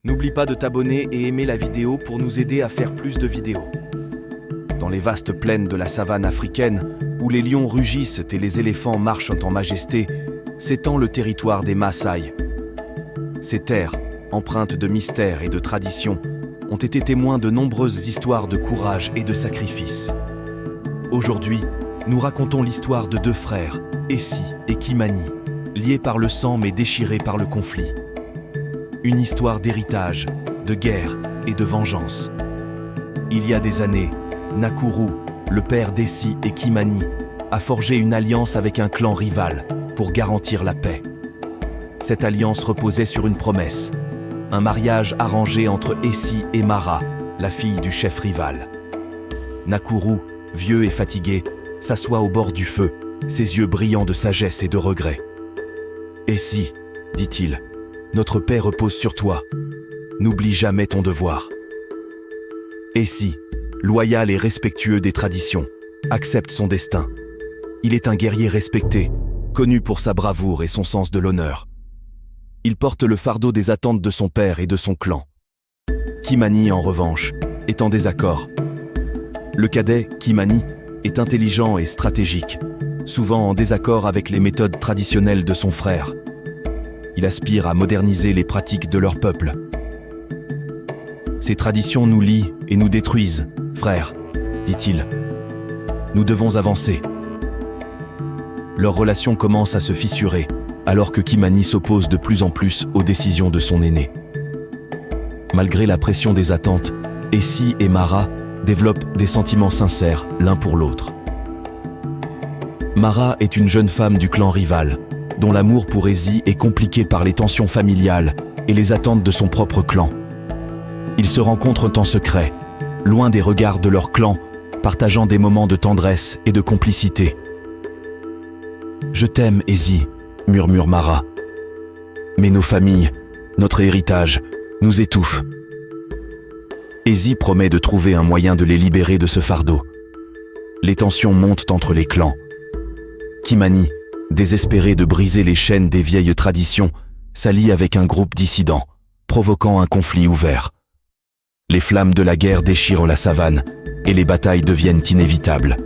N'oublie pas de t'abonner et aimer la vidéo pour nous aider à faire plus de vidéos. Dans les vastes plaines de la savane africaine, où les lions rugissent et les éléphants marchent en majesté, s'étend le territoire des Maasai. Ces terres, empreintes de mystère et de tradition, ont été témoins de nombreuses histoires de courage et de sacrifice. Aujourd'hui, nous racontons l'histoire de deux frères, Essi et Kimani, liés par le sang mais déchirés par le conflit. Une histoire d'héritage, de guerre et de vengeance. Il y a des années, Nakuru, le père d'Essi et Kimani, a forgé une alliance avec un clan rival pour garantir la paix. Cette alliance reposait sur une promesse, un mariage arrangé entre Essi et Mara, la fille du chef rival. Nakuru, vieux et fatigué, s'assoit au bord du feu, ses yeux brillants de sagesse et de regret. « Essi, dit-il, notre paix repose sur toi. N'oublie jamais ton devoir. » Essi, loyal et respectueux des traditions, accepte son destin. Il est un guerrier respecté, connu pour sa bravoure et son sens de l'honneur. Il porte le fardeau des attentes de son père et de son clan. Kimani, en revanche, est en désaccord. Le cadet, Kimani, est intelligent et stratégique, souvent en désaccord avec les méthodes traditionnelles de son frère. Il aspire à moderniser les pratiques de leur peuple. Ces traditions nous lient et nous détruisent, frère, dit-il. Nous devons avancer. Leur relation commence à se fissurer, alors que Kimani s'oppose de plus en plus aux décisions de son aîné. Malgré la pression des attentes, Essi et Mara développent des sentiments sincères l'un pour l'autre. Mara est une jeune femme du clan rival, dont l'amour pour Essi est compliqué par les tensions familiales et les attentes de son propre clan. Ils se rencontrent en secret, loin des regards de leur clan, partageant des moments de tendresse et de complicité. « Je t'aime, Essi », murmure Mara. « Mais nos familles, notre héritage, nous étouffent. » Essi promet de trouver un moyen de les libérer de ce fardeau. Les tensions montent entre les clans. Kimani, désespéré de briser les chaînes des vieilles traditions, s'allie avec un groupe dissident, provoquant un conflit ouvert. Les flammes de la guerre déchirent la savane et les batailles deviennent inévitables.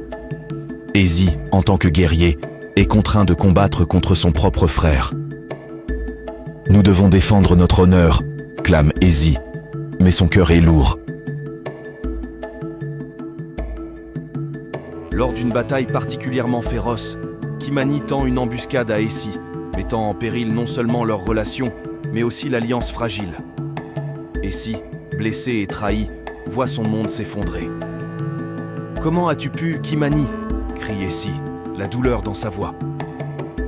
Essi, en tant que guerrier, est contraint de combattre contre son propre frère. « Nous devons défendre notre honneur », clame Essi, mais son cœur est lourd. Lors d'une bataille particulièrement féroce, Kimani tend une embuscade à Essi, mettant en péril non seulement leur relation, mais aussi l'alliance fragile. Essi, blessé et trahi, voit son monde s'effondrer. « Comment as-tu pu, Kimani » crie Essi, la douleur dans sa voix.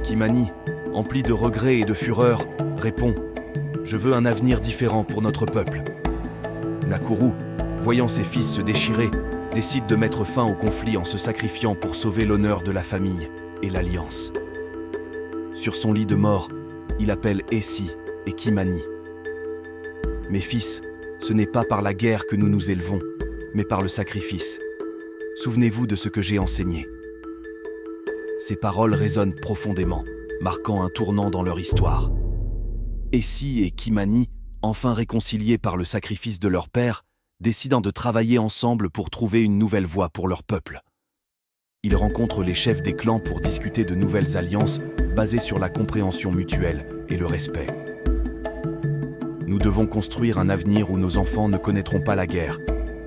Kimani, empli de regrets et de fureur, répond « Je veux un avenir différent pour notre peuple. » Nakuru, voyant ses fils se déchirer, décide de mettre fin au conflit en se sacrifiant pour sauver l'honneur de la famille et l'alliance. Sur son lit de mort, il appelle Essi et Kimani. « Mes fils, ce n'est pas par la guerre que nous nous élevons, mais par le sacrifice. Souvenez-vous de ce que j'ai enseigné. » Ces paroles résonnent profondément, marquant un tournant dans leur histoire. Essi et Kimani, enfin réconciliés par le sacrifice de leur père, décidant de travailler ensemble pour trouver une nouvelle voie pour leur peuple. Ils rencontrent les chefs des clans pour discuter de nouvelles alliances basées sur la compréhension mutuelle et le respect. « Nous devons construire un avenir où nos enfants ne connaîtront pas la guerre, »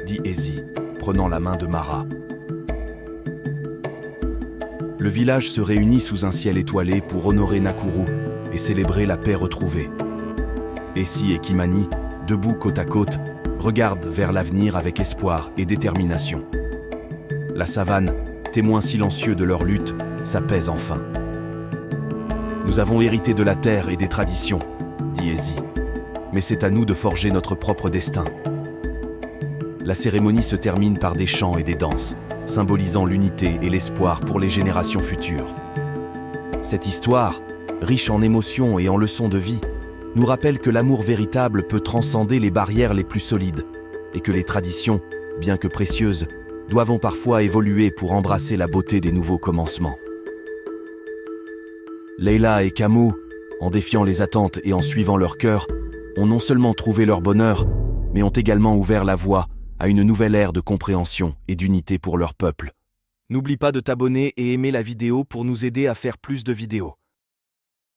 dit Essi, prenant la main de Mara. Le village se réunit sous un ciel étoilé pour honorer Nakuru et célébrer la paix retrouvée. Essi et Kimani, debout côte à côte, regardent vers l'avenir avec espoir et détermination. La savane, témoin silencieux de leur lutte, s'apaise enfin. « Nous avons hérité de la terre et des traditions, » dit Essi, « mais c'est à nous de forger notre propre destin. » La cérémonie se termine par des chants et des danses, symbolisant l'unité et l'espoir pour les générations futures. Cette histoire, riche en émotions et en leçons de vie, nous rappelle que l'amour véritable peut transcender les barrières les plus solides et que les traditions, bien que précieuses, doivent parfois évoluer pour embrasser la beauté des nouveaux commencements. Leila et Kamau, en défiant les attentes et en suivant leur cœur, ont non seulement trouvé leur bonheur, mais ont également ouvert la voie à une nouvelle ère de compréhension et d'unité pour leur peuple. N'oublie pas de t'abonner et aimer la vidéo pour nous aider à faire plus de vidéos.